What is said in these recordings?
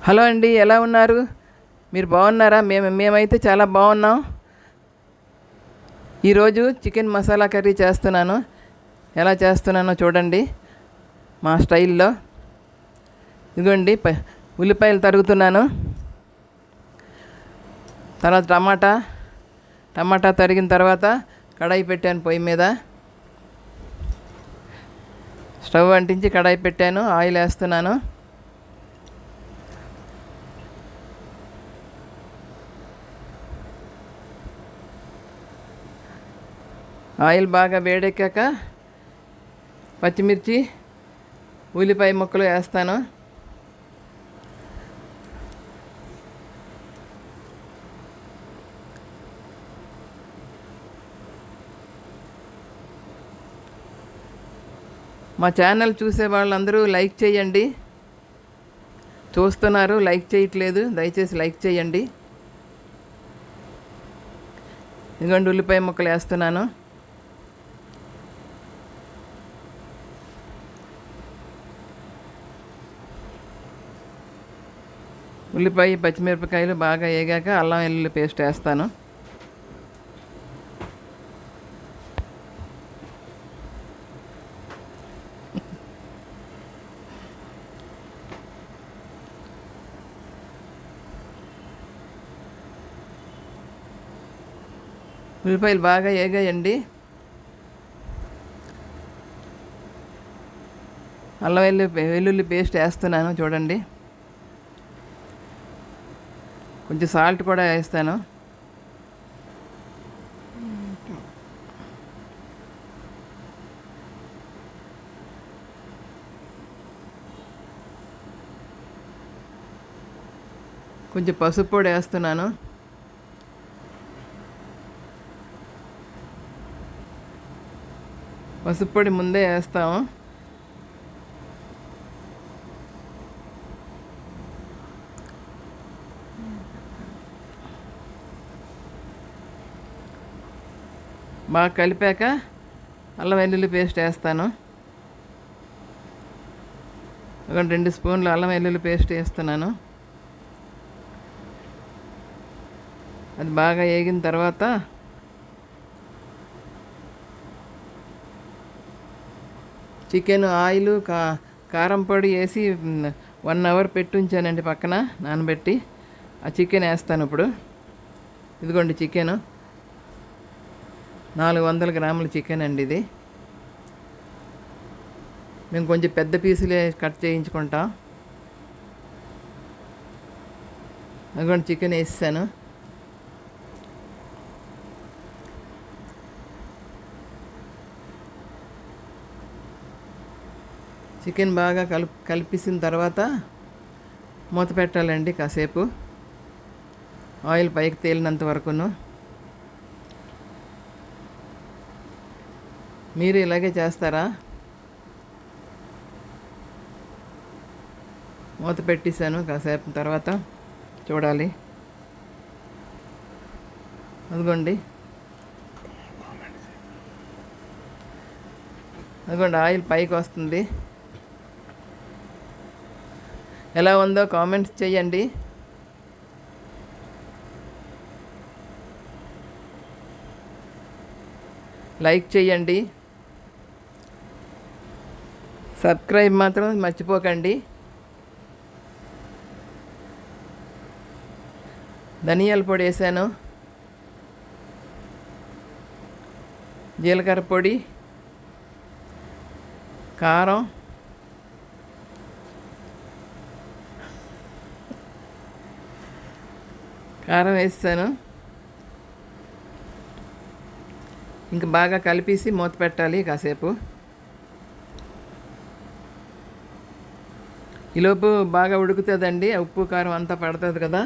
Hello అండి, ఎలా ఉన్నారు? మీరు బాగున్నారా? మేమైతే చాలా బాగున్నాం. ఈరోజు చికెన్ మసాలా కర్రీ చేస్తున్నాను. ఎలా చేస్తున్నానో చూడండి మా స్టైల్లో. ఇదిగోండి ఉల్లిపాయలు తరుగుతున్నాను. తర్వాత టమాటా తరిగిన తర్వాత కడాయి పెట్టాను పొయ్యి మీద. స్టవ్ అంటించి కడాయి పెట్టాను. ఆయిల్ వేస్తున్నాను. ఆయిల్ బాగా వేడెక్కాక పచ్చిమిర్చి ఉల్లిపాయ ముక్కలు వేస్తాను. మా ఛానల్ చూసే వాళ్ళందరూ లైక్ చేయండి. చూస్తున్నారు, లైక్ చేయట్లేదు. దయచేసి లైక్ చేయండి. ఇదిగోండి ఉల్లిపాయ ముక్కలు వేస్తున్నాను. ఉల్లిపాయ పచ్చిమిరపకాయలు బాగా వేగాక అల్లం వెల్లుల్లి పేస్ట్ వేస్తాను. ఉల్లిపాయలు బాగా వేగాయండి. అల్లం వెల్లుల్లి పేస్ట్ వేస్తున్నాను చూడండి. కొంచెం సాల్ట్ కూడా వేస్తాను. కొంచెం పసుపు పొడి వేస్తున్నాను. పసుపు పొడి ముందే వేస్తాము. బాగా కలిపాక అల్లం వెల్లుల్లి పేస్ట్ వేస్తాను. ఒక 2 స్పూన్లు అల్లం వెల్లుల్లి పేస్ట్ వేస్తున్నాను. అది బాగా వేగిన తర్వాత చికెన్ ఆయిల్ కారం పొడి వేసి 1 అవర్ పెట్టి ఉంచానండి పక్కన నానబెట్టి. ఆ చికెన్ వేస్తాను ఇప్పుడు. ఇదిగోండి చికెను 400 గ్రాముల చికెన్ అండి ఇది. మేము కొంచెం పెద్ద పీసులే కట్ చేయించుకుంటాం. అదిగోండి చికెన్ వేసాను. చికెన్ బాగా కలిపేసిన తర్వాత మూత పెట్టాలండి కాసేపు, ఆయిల్ పైకి తేలినంత వరకును. మీరు ఇలాగే చేస్తారా? మూత పెట్టేశాను. కాసేపు తర్వాత చూడాలి. అదిగోండి ఆయిల్ పైకి వస్తుంది. ఎలా ఉందో కామెంట్స్ చేయండి. లైక్ చేయండి. సబ్స్క్రైబ్ మాత్రం మర్చిపోకండి. ధనియాల పొడి వేసాను, జీలకర్ర పొడి, కారం, వేసాను. ఇంక బాగా కలిపేసి మూత పెట్టాలి కాసేపు. ఈలోపు బాగా ఉడుకుతుందండి. ఉప్పు కారం అంతా పడుతుంది కదా.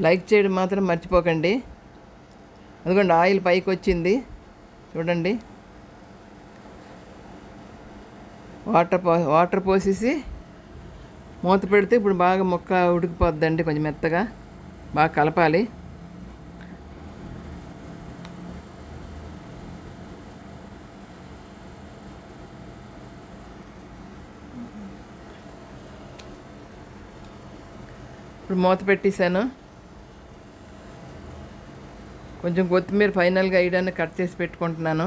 లైక్ చేయడం మాత్రం మర్చిపోకండి. అదిగోండి ఆయిల్ పైకి వచ్చింది చూడండి. వాటర్ పోసేసి మూత పెడితే ఇప్పుడు బాగా ముక్క ఉడికిపోద్దండి. కొంచెం మెత్తగా బాగా కలపాలి. ఇప్పుడు మూత పెట్టేశాను. కొంచెం కొత్తిమీర ఫైనల్గా వేయడానికి కట్ చేసి పెట్టుకుంటున్నాను.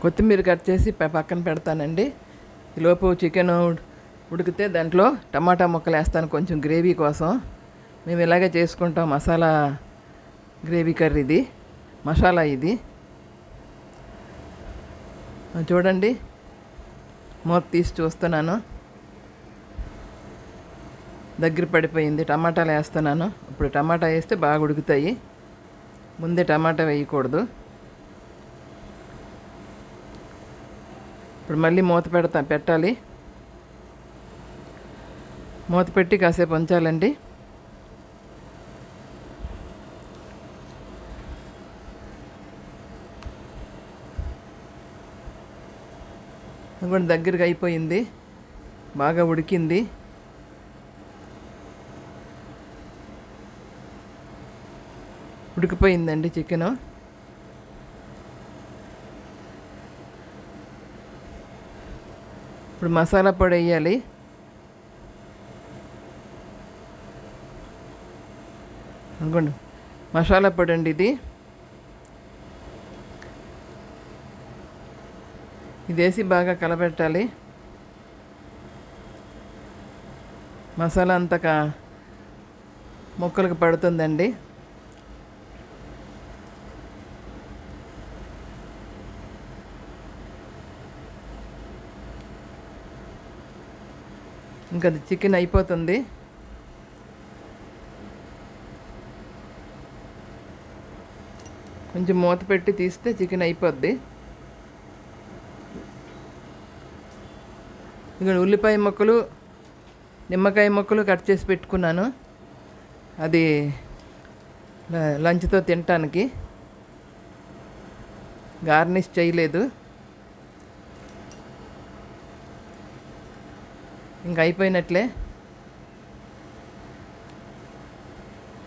కొత్తిమీర కట్ చేసి పక్కన పెడతానండి. ఈలోపు చికెన్ ఉడికితే దాంట్లో టమాటా ముక్కలు వేస్తాను కొంచెం గ్రేవీ కోసం. మేము ఇలాగే చేసుకుంటాం. మసాలా గ్రేవీ కర్రీ ఇది, మసాలా ఇది. చూడండి, మూత తీసి చూస్తున్నాను. దగ్గర పడిపోయింది. టమాటాలు వేస్తున్నాను. ఇప్పుడు టమాటా వేస్తే బాగా ఉడుకుతాయి. ముందే టమాటా వేయకూడదు. ఇప్పుడు మళ్ళీ మూత పెట్టాలి. మూత పెట్టి కాసేపు ఉంచాలండి. కూడా దగ్గరగా అయిపోయింది, బాగా ఉడికింది. ఉడికిపోయిందండి చికెను. ఇప్పుడు మసాలా పొడి వేయాలి. అనుకోండి, మసాలా పొడి అండి ఇది. ఇది వేసి బాగా కలబెట్టాలి. మసాలా అంతా ముక్కలకు పడుతుందండి. ఇంకా చికెన్ అయిపోతుంది. కొంచెం మూత పెట్టి తీస్తే చికెన్ అయిపోద్ది. ఇక్కడ ఉల్లిపాయ ముక్కలు, నిమ్మకాయ ముక్కలు కట్ చేసి పెట్టుకున్నాను. అది లంచ్తో తినటానికి. గార్నిష్ చేయలేదు. ఇంకా అయిపోయినట్లే.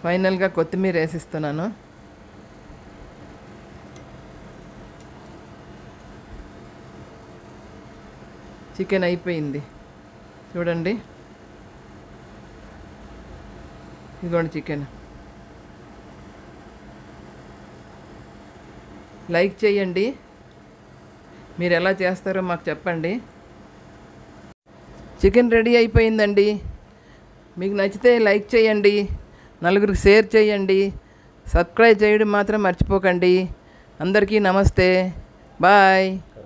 ఫైనల్గా కొత్తిమీర వేసిస్తున్నాను. చికెన్ అయిపోయింది చూడండి. ఇదిగోండి చికెన్. లైక్ చేయండి. మీరు ఎలా చేస్తారో మాకు చెప్పండి. చికెన్ రెడీ అయిపోయిందండి. మీకు నచ్చితే లైక్ చేయండి, నలుగురికి షేర్ చేయండి, సబ్స్క్రైబ్ చేయడం మాత్రం మర్చిపోకండి. అందరికీ నమస్తే, బాయ్.